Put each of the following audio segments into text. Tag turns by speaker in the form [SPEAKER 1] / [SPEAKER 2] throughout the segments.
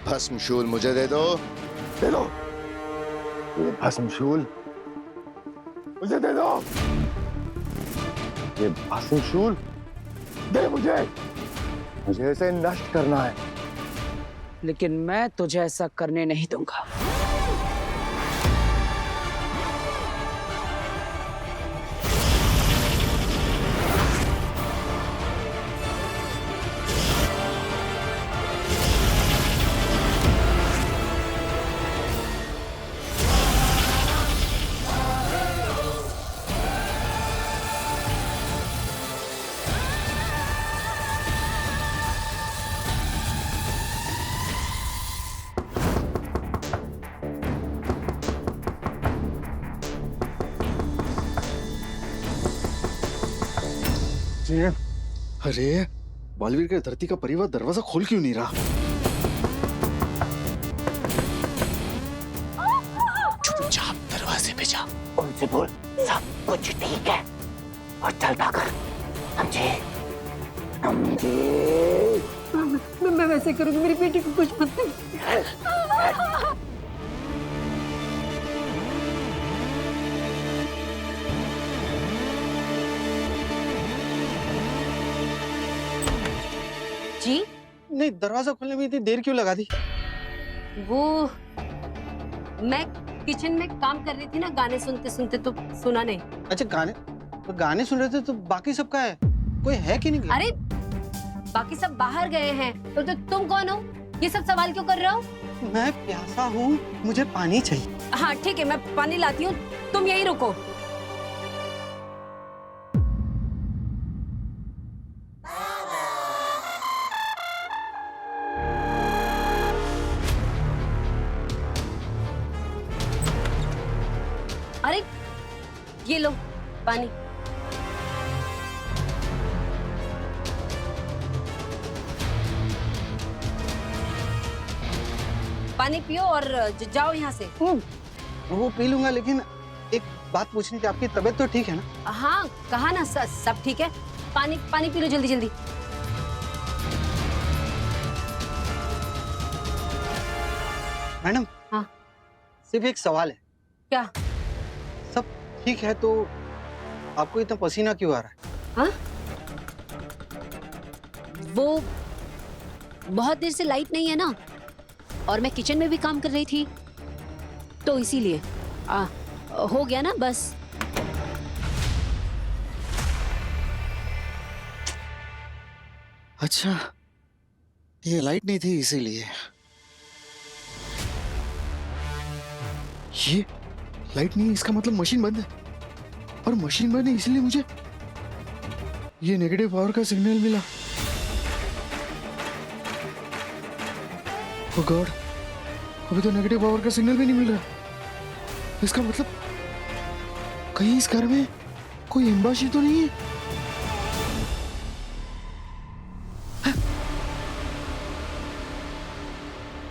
[SPEAKER 1] भस्मशूल मुझे दे दो। दे दो ये भस्मशूल, मुझे दे दो ये भस्मशूल, दे मुझे इसे नष्ट करना है।
[SPEAKER 2] लेकिन मैं तुझे ऐसा करने नहीं दूंगा।
[SPEAKER 3] अरे बालवीर के धरती का परिवार दरवाजा खोल क्यों नहीं रहा?
[SPEAKER 2] चुपचाप दरवाजे पे जा।
[SPEAKER 4] उनसे बोल सब कुछ ठीक है और चल भागर। समझे?
[SPEAKER 5] मैं वैसे करूंगी, मेरी बेटी को कुछ मत कर।
[SPEAKER 6] जी
[SPEAKER 3] नहीं, दरवाजा खोलने में इतनी देर क्यों लगा दी?
[SPEAKER 6] वो मैं किचन में काम कर रही थी ना, गाने सुनते सुनते, तो सुना नहीं।
[SPEAKER 3] अच्छा गाने सुन रहे थे, तो बाकी सबका है? कोई है कि नहीं?
[SPEAKER 6] अरे बाकी सब बाहर गए हैं, तो तुम कौन हो? ये सब सवाल क्यों कर रहे हो?
[SPEAKER 3] मैं प्यासा हूँ, मुझे पानी चाहिए।
[SPEAKER 6] हाँ ठीक है, मैं पानी लाती हूँ, तुम यहीं रुको। अरे ये लो पानी। पानी पियो और जाओ यहाँ से।
[SPEAKER 3] वो पी लूंगा, लेकिन एक बात पूछनी थी, आपकी तबीयत तो ठीक है ना?
[SPEAKER 6] हाँ कहा ना, सब ठीक है। पानी पी लो जल्दी जल्दी।
[SPEAKER 3] मैडम।
[SPEAKER 6] हाँ
[SPEAKER 3] सिर्फ एक सवाल है।
[SPEAKER 6] क्या?
[SPEAKER 3] सब ठीक है तो आपको इतना पसीना क्यों आ रहा है?
[SPEAKER 6] हाँ? वो बहुत देर से लाइट नहीं है ना, और मैं किचन में भी काम कर रही थी, तो इसीलिए हो गया ना बस।
[SPEAKER 3] अच्छा, ये लाइट नहीं थी इसीलिए। ये लाइट नहीं है, इसका मतलब मशीन बंद है, और मशीन बंद है इसलिए मुझे ये नेगेटिव पावर का सिग्नल मिला। ओह गॉड, अभी तो नेगेटिव पावर का सिग्नल भी नहीं मिल रहा। इसका मतलब कहीं इस घर में कोई एम्बासी तो नहीं है? हाँ?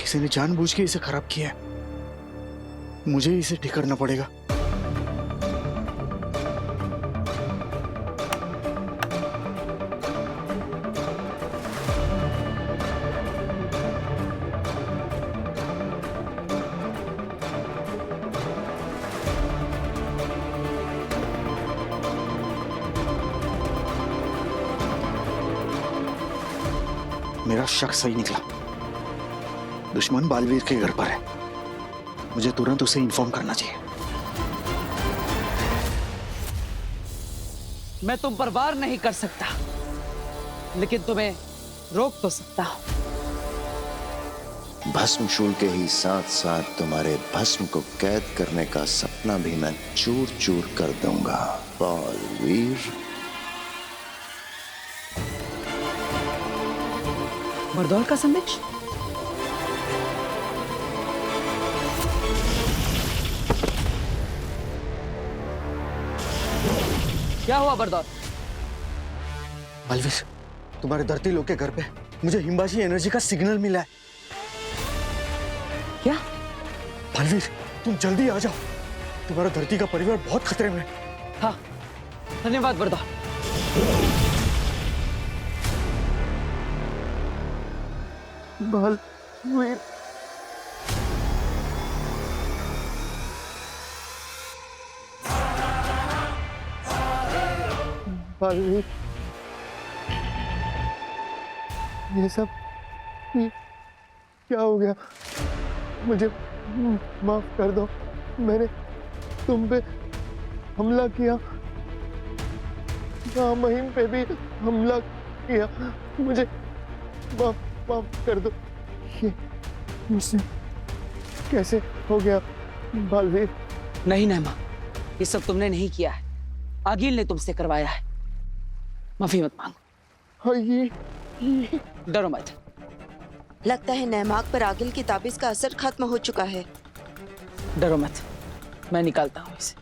[SPEAKER 3] किसी ने जानबूझ के इसे खराब किया है, मुझे इसे ठीक करना पड़ेगा। मेरा शक सही निकला, दुश्मन बालवीर के घर पर है। मुझे तुरंत उसे इन्फॉर्म करना चाहिए।
[SPEAKER 2] मैं तुम पर वार नहीं कर सकता, लेकिन तुम्हें रोक तो सकता हूं।
[SPEAKER 1] भस्मशूल के ही साथ साथ तुम्हारे भस्म को कैद करने का सपना भी मैं चूर चूर कर दूंगा बालवीर।
[SPEAKER 2] बरदौर का संदेश? क्या हुआ बरदौर?
[SPEAKER 3] बालवीर, तुम्हारे धरती लोग के घर पे मुझे हिम्बाशी एनर्जी का सिग्नल मिला है।
[SPEAKER 2] क्या?
[SPEAKER 3] बालवीर, तुम जल्दी आ जाओ, तुम्हारा धरती का परिवार बहुत खतरे में है।
[SPEAKER 2] हाँ, धन्यवाद बरदौर।
[SPEAKER 3] बालवीर, बालवीर, ये सब क्या हो गया? मुझे माफ कर दो, मैंने तुम पे हमला किया, महिम पे भी हमला किया, मुझे माफ कर दो। ये मुझसे कैसे हो गया बालवीर?
[SPEAKER 2] नहीं नैमा, ये सब तुमने नहीं किया है, आगिल ने तुमसे करवाया है। माफी मत मांगो।
[SPEAKER 3] हाँ, ये
[SPEAKER 2] डरो मत।
[SPEAKER 7] लगता है नैमाक पर आगिल की ताबीज का असर खत्म हो चुका है।
[SPEAKER 2] डरो मत, मैं निकालता हूँ इसे।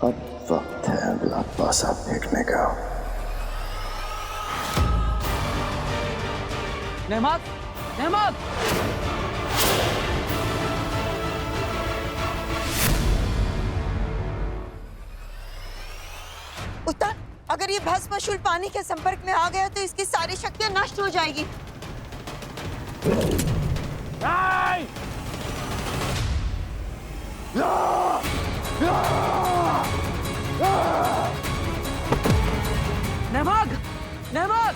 [SPEAKER 1] अब वक्त है अगला पासा फेंकने का।
[SPEAKER 2] नेमाक, नेमाक!
[SPEAKER 7] उस्ताद, अगर ये भस्मासुर पानी के संपर्क में आ गया तो इसकी सारी शक्तियां नष्ट हो जाएगी।
[SPEAKER 2] नेमाक, नेमाक!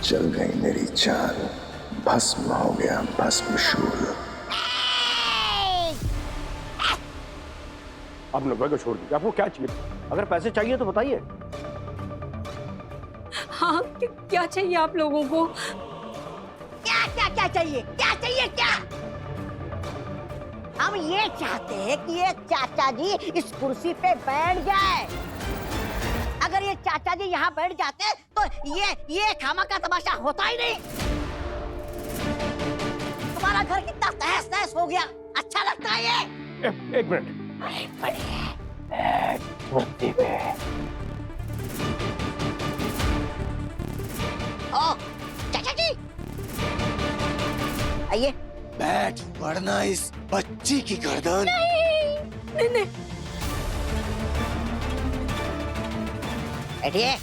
[SPEAKER 1] चल गई मेरी जान, भस्म हो गया भस्मशूल।
[SPEAKER 8] अब नब्बे को छोड़ दीजिए, आपको क्या चाहिए? अगर पैसे चाहिए तो बताइए।
[SPEAKER 5] हाँ, क्या चाहिए आप लोगों को?
[SPEAKER 4] क्या क्या क्या चाहिए? क्या चाहिए? क्या हम ये चाहते हैं कि ये चाचा जी इस कुर्सी पे बैठ जाए। अगर ये चाचा जी यहाँ बैठ जाते तो ये खामा का तमाशा होता ही नहीं। तुम्हारा घर कितना तहस नहस हो गया, अच्छा लगता है ये?
[SPEAKER 8] एक मिनट।
[SPEAKER 4] ओ चाचा जी आइए।
[SPEAKER 1] बैठ, वरना इस बच्ची की गर्दन।
[SPEAKER 5] नहीं।
[SPEAKER 4] बैठिए।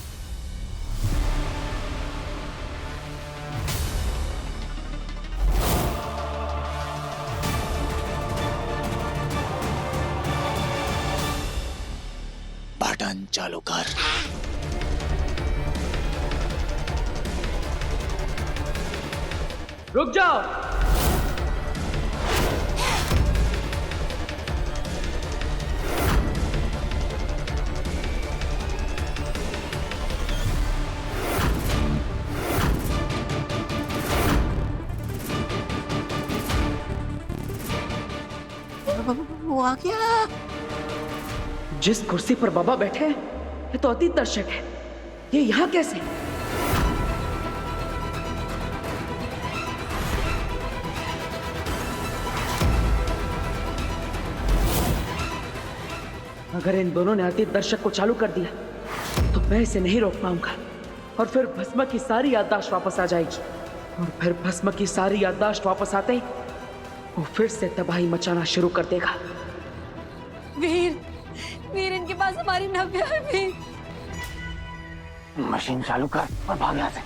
[SPEAKER 1] बटन चालू कर।
[SPEAKER 2] रुक जाओ।
[SPEAKER 4] वो आ गया।
[SPEAKER 2] जिस कुर्सी पर बाबा बैठे हैं, ये तो अति दर्शक है। ये यहाँ कैसे? अगर इन दोनों ने अति दर्शक को चालू कर दिया तो मैं इसे नहीं रोक पाऊंगा, और फिर भस्म की सारी याददाश्त वापस आ जाएगी, और फिर भस्म की सारी याददाश्त वापस आते ही वो फिर से तबाही मचाना शुरू कर देगा।
[SPEAKER 5] वीर, इनके पास हमारी नव्या है। वीर,
[SPEAKER 8] मशीन चालू कर और भाग यहाँ से।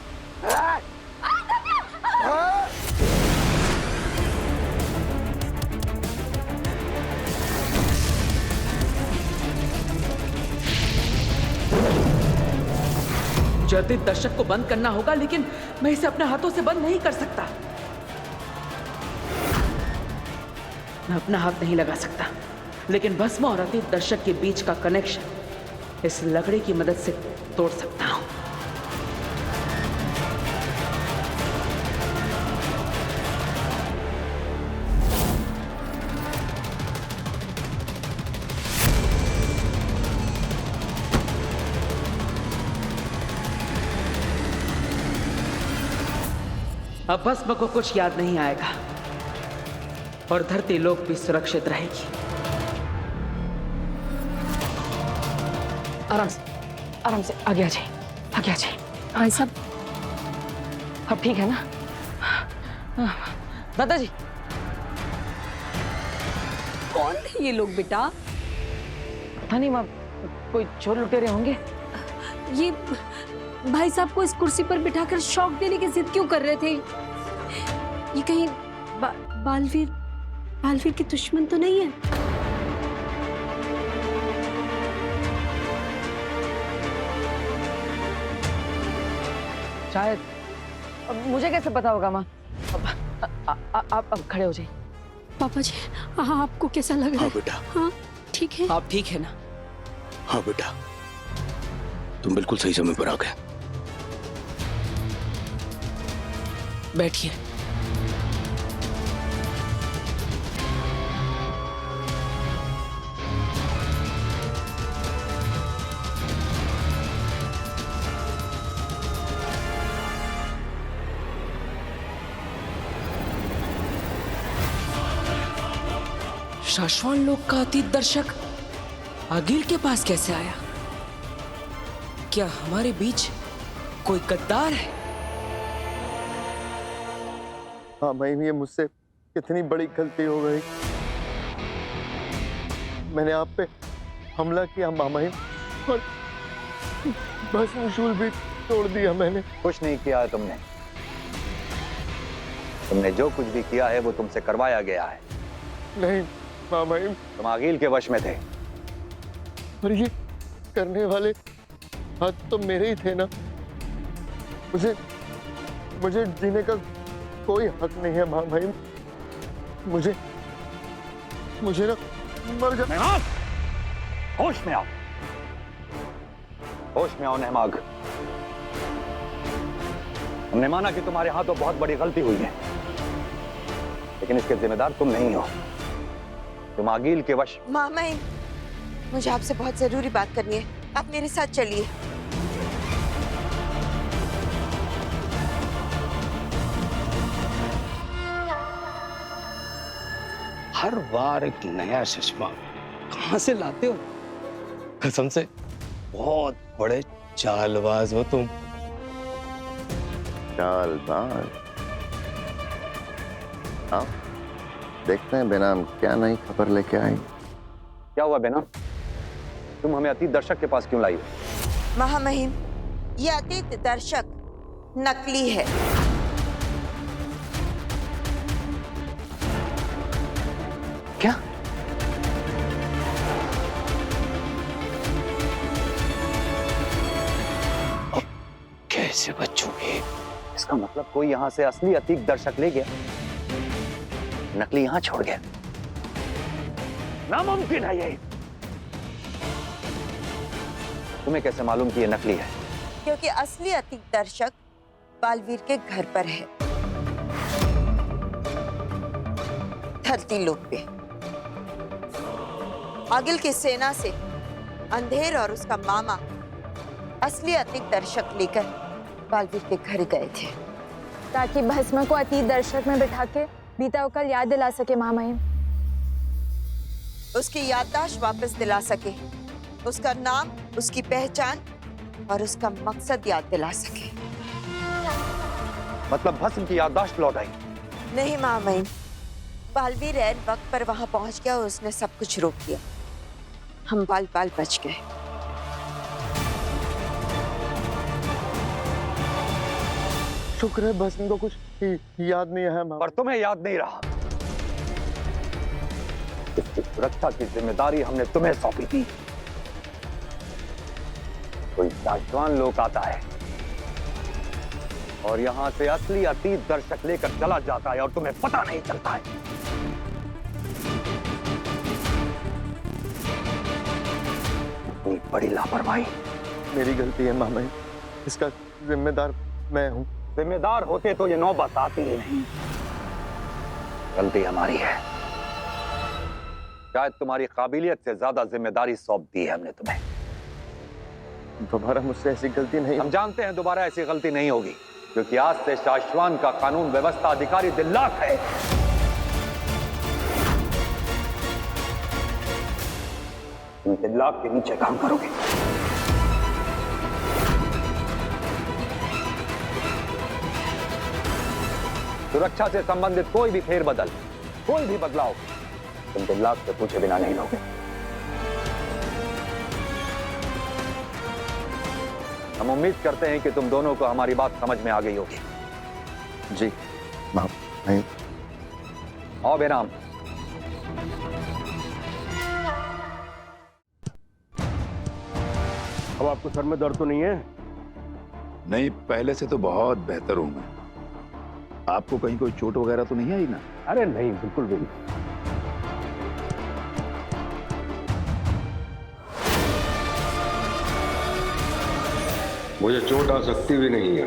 [SPEAKER 2] ज्योतिष दर्शक को बंद करना होगा, लेकिन मैं इसे अपने हाथों से बंद नहीं कर सकता। मैं अपना हाथ नहीं लगा सकता, लेकिन भस्म और अतीत दर्शक के बीच का कनेक्शन इस लकड़ी की मदद से तोड़ सकता हूं। अब भस्म को कुछ याद नहीं आएगा और धरती लोक भी सुरक्षित रहेगी। आराम से, आराम से आगे आ जाइए, आगे आ जाइए।
[SPEAKER 6] भाई साहब
[SPEAKER 2] अब ठीक है ना? दादाजी,
[SPEAKER 6] कौन है ये लोग बेटा?
[SPEAKER 2] पता नहीं माँ, कोई चोर लुटेरे होंगे।
[SPEAKER 6] ये भाई साहब को इस कुर्सी पर बिठाकर शौक देने की जिद क्यों कर रहे थे? ये कहीं बालवीर की दुश्मन तो नहीं है?
[SPEAKER 2] शायद। अब मुझे कैसे पता होगा माँ? आप अब खड़े हो जाइए।
[SPEAKER 6] पापा जी, आपको कैसा लग रहा है?
[SPEAKER 1] हाँ बेटा।
[SPEAKER 6] हाँ ठीक है।
[SPEAKER 2] आप ठीक है ना?
[SPEAKER 1] हाँ बेटा, तुम बिल्कुल सही समय पर आ गए।
[SPEAKER 2] बैठिए। शाश्वत लोक का अतीत दर्शक आगिल के पास कैसे आया? क्या हमारे बीच कोई गद्दार है?
[SPEAKER 3] हाँ महिम, ये मुझसे कितनी बड़ी गलती हो गई। मैंने आप पे हमला किया माँ महिम, और बस मुशूल भी तोड़ दिया मैंने।
[SPEAKER 9] कुछ नहीं किया है तुमने। तुमने जो कुछ भी किया है वो तुमसे करवाया गया है।
[SPEAKER 3] नहीं माँ महिम,
[SPEAKER 9] तुम आगिल के वश में थे।
[SPEAKER 3] और ये करने वाले हाथ तो मेरे ही थे ना। मुझे जीने का कोई हक नहीं है माँ महिम। मुझे ना मर जा।
[SPEAKER 9] नहमाग, होश में आओ, होश में आओ नहमाग। हमने माना कि तुम्हारे हाथों बहुत बड़ी गलती हुई है, लेकिन इसके जिम्मेदार तुम नहीं हो। तुम आगिल के वश।
[SPEAKER 7] मामा, मुझे आपसे बहुत जरूरी बात करनी है, आप मेरे साथ चलिए।
[SPEAKER 10] हर बार एक नया चश्मा कहां से लाते हो? कसम से बहुत बड़े चालबाज हो तुम।
[SPEAKER 1] चालबाज? हाँ, देखते हैं बेनाम क्या नई खबर लेके आई।
[SPEAKER 9] क्या हुआ बेना? तुम हमें अतीत दर्शक के पास क्यों लाई हो?
[SPEAKER 7] महामहिम, ये अतीत दर्शक नकली है।
[SPEAKER 9] क्या?
[SPEAKER 10] कैसे बचोगे?
[SPEAKER 9] इसका मतलब कोई यहां से असली अतीत दर्शक ले गया, नकली यहां छोड़ गया। नामुमकिन है ये। तुम्हें कैसे मालूम कि ये नकली है?
[SPEAKER 7] क्योंकि असली अतीत दर्शक बालवीर के घर पर है, धरती लोक पे। आगिल की सेना से अंधेर और उसका मामा असली अतीत दर्शक लेकर बालवीर के घर गए थे,
[SPEAKER 11] ताकि भस्म को अतीत दर्शक में बिठा के बीता हुआ कल याद दिला सके महामहिम।
[SPEAKER 7] उसकी याददाश्त वापस दिला सके, उसका नाम, उसकी पहचान और उसका मकसद याद दिला सके।
[SPEAKER 9] मतलब भस्म की याददाश्त लौट आई?
[SPEAKER 7] नहीं महामहिम, बालवीर ऐन वक्त पर वहां पहुंच गया और उसने सब कुछ रोक दिया। हम बाल बाल बच गए।
[SPEAKER 3] शुक्र है भस्म को कुछ याद नहीं है माँ।
[SPEAKER 9] पर तुम्हें याद नहीं रहा। इसकी सुरक्षा की जिम्मेदारी हमने तुम्हें सौंपी थी। कोई शाश्वत लोक आता है और यहां से असली अतीत दर्शक लेकर चला जाता है और तुम्हें पता नहीं चलता है। इतनी बड़ी लापरवाही।
[SPEAKER 3] मेरी गलती है मामा, इसका जिम्मेदार मैं हूँ।
[SPEAKER 9] जिम्मेदार होते तो ये नौबत आती ही नहीं। गलती हमारी है। शायद तुम्हारी काबिलियत से ज्यादा जिम्मेदारी सौंप दी है हमने तुम्हें।
[SPEAKER 3] दोबारा मुझसे ऐसी गलती नहीं।
[SPEAKER 9] हम जानते हैं दोबारा ऐसी गलती नहीं होगी, क्योंकि आज से शाश्वत का कानून व्यवस्था अधिकारी दिल्लाक है। तुम दिल्लाक के नीचे काम करोगे। सुरक्षा से संबंधित कोई भी फेरबदल, कोई भी बदलाव तुम दिल्लाग से पूछे बिना नहीं लोगे। हम उम्मीद करते हैं कि तुम दोनों को हमारी बात समझ में आ गई होगी।
[SPEAKER 1] जी माफ नहीं।
[SPEAKER 9] आओ बेनाम।
[SPEAKER 8] अब आपको सर में दर्द तो नहीं है?
[SPEAKER 12] नहीं, पहले से तो बहुत बेहतर हूं मैं। आपको कहीं कोई चोट वगैरह तो नहीं आई ना?
[SPEAKER 8] अरे नहीं, बिल्कुल भी नहीं।
[SPEAKER 13] मुझे चोट आ सकती भी नहीं है,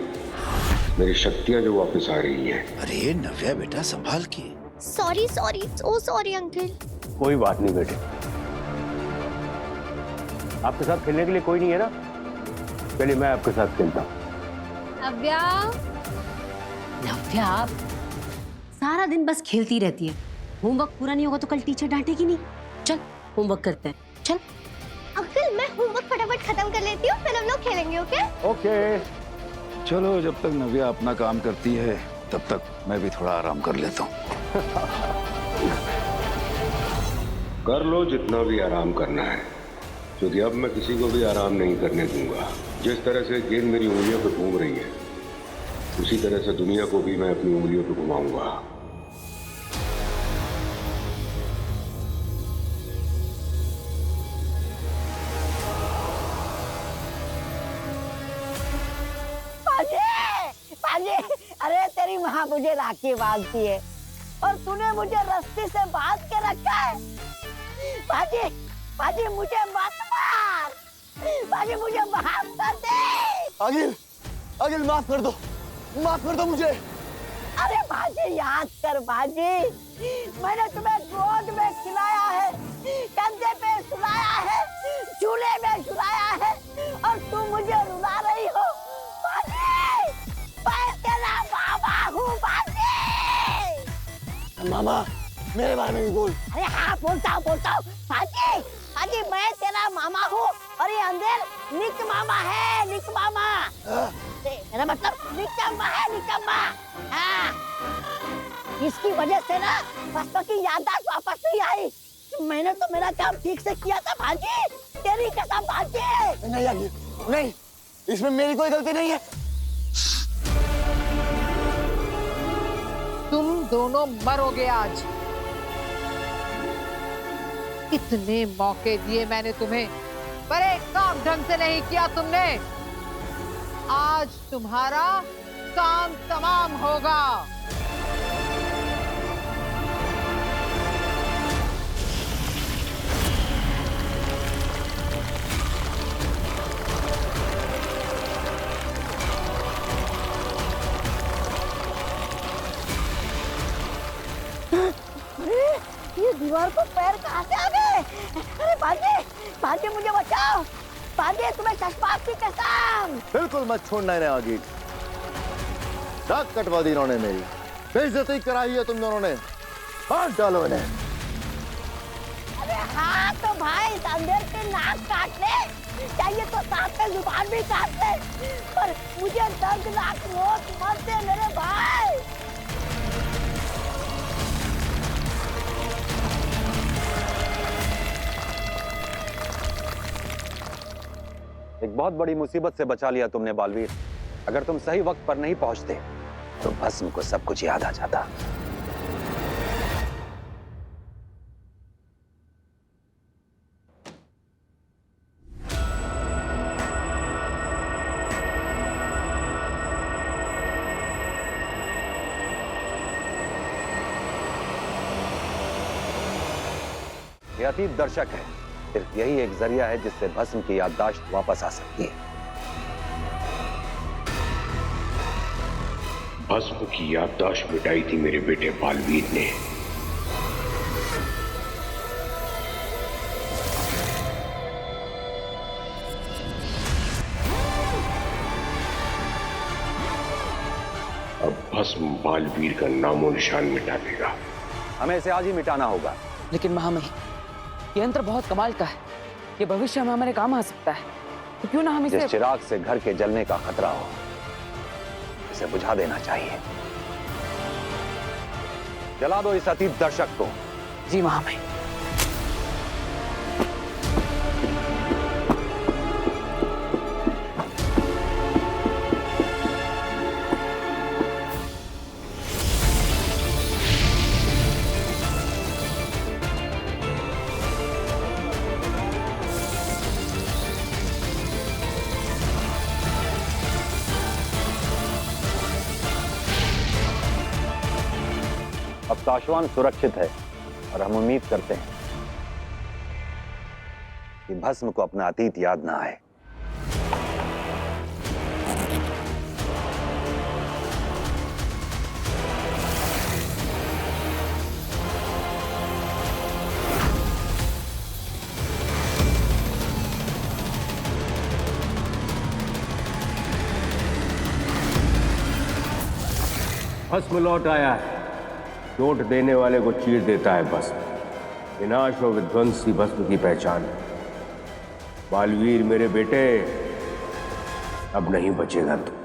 [SPEAKER 13] मेरी शक्तियां जो वापस आ रही हैं।
[SPEAKER 1] अरे नव्या बेटा संभाल के।
[SPEAKER 14] Sorry sorry, so sorry uncle.
[SPEAKER 8] कोई बात नहीं बेटे, आपके साथ खेलने के लिए कोई नहीं है ना? चलिए मैं आपके साथ खेलता हूँ।
[SPEAKER 6] नव्या, नव्या सारा दिन बस खेलती रहती है। होमवर्क पूरा नहीं होगा तो कल टीचर डांटेगी नहीं। चल होमवर्क करते हैं, चल।
[SPEAKER 14] अंकल मैं होमवर्क फटाफट खत्म कर लेती हूँ, फिर हम लोग खेलेंगे। Okay
[SPEAKER 8] okay.
[SPEAKER 12] चलो, जब तक नव्या अपना काम करती है तब तक मैं भी थोड़ा आराम कर लेता हूँ।
[SPEAKER 13] कर लो जितना भी आराम करना है, क्योंकि अब मैं किसी को भी आराम नहीं करने दूंगा। जिस तरह से गेंद मेरी उंगलियों पे घूम रही है, उसी तरह से दुनिया को भी मैं अपनी उंगलियों पे घुमाऊंगा।
[SPEAKER 4] पाजी, अरे तेरी माँ मुझे राखी बांधती है और तूने मुझे रस्सी से बांध के रखा है। पाजी, पाजी मुझे मत मार, पाजी मुझे माफ कर दे।
[SPEAKER 3] अगिल, अगिल माफ कर दो मुझे।
[SPEAKER 4] अरे बाजी याद कर बाजी, मैंने तुम्हें गोद में खिलाया है, कंधे पे सुलाया है, झूले में झुलाया है और तुम मुझे रुला रही हो। बाजी, मैं तेरा मामा हूँ बाजी।
[SPEAKER 3] मामा मेरे बारे में भी बोल।
[SPEAKER 4] अरे हाँ बोलता हूँ बाजी, बाजी मैं तेरा मामा हूँ और ये अंदर निक मामा है, निक मामा। मेरा मतलब निकम्मा है, निकम्मा। हाँ, इसकी वजह से ना भस्म की याददाश्त वापस नहीं आई। मैंने तो मेरा काम ठीक से किया था भाजी, तेरी कसम भाजी।
[SPEAKER 3] नहीं अगिल, नहीं, इसमें मेरी कोई गलती नहीं है।
[SPEAKER 15] तुम दोनों मरोगे आज। इतने मौके दिए मैंने तुम्हें, पर एक काम ढंग से नहीं किया तुमने। आज तुम्हारा काम तमाम होगा।
[SPEAKER 4] ये दीवार को पैर कहाँ से आ गए? अरे बाजी मुझे बचाओ, बाजी तुम्हें चश्मा की कसम।
[SPEAKER 1] बिल्कुल मत छोड़ना इन्हें आगे। नाक कटवा दी इन्होंने मेरी, बेइज्जती कराई है तुम दोनों ने। हाथ डालो इन्हें।
[SPEAKER 4] अरे हाँ तो भाई अंदर के नाक काट ले, चाहिए तो साथ में जुबान भी काट ले, पर मुझे दर्दनाक मौत मत दे मेरे भाई।
[SPEAKER 9] एक बहुत बड़ी मुसीबत से बचा लिया तुमने बालवीर। अगर तुम सही वक्त पर नहीं पहुंचते तो भस्म को सब कुछ याद आ जाता। ये अतीत दर्शक है, सिर्फ यही एक जरिया है जिससे भस्म की याददाश्त वापस आ सकती है।
[SPEAKER 13] भस्म की याददाश्त मिटाई थी मेरे बेटे बालवीर ने। अब भस्म बालवीर का नामो निशान मिटा देगा।
[SPEAKER 9] हमें इसे आज ही मिटाना होगा।
[SPEAKER 2] लेकिन महामहिम, ये यंत्र बहुत कमाल का है, ये भविष्य में हमारे काम आ सकता है, तो क्यों ना हम इसे।
[SPEAKER 9] जिस चिराग से घर के जलने का खतरा हो, इसे बुझा देना चाहिए। जला दो इस अतीत दर्शक को।
[SPEAKER 2] जी महामहिम।
[SPEAKER 9] अब ताशवान सुरक्षित है और हम उम्मीद करते हैं कि भस्म को अपना अतीत याद ना आए।
[SPEAKER 8] भस्म लौट आया है। चोट देने वाले को चीर देता है भस्म। विनाश और विध्वंसी भस्म की पहचान है। बालवीर मेरे बेटे, अब नहीं बचेगा तू।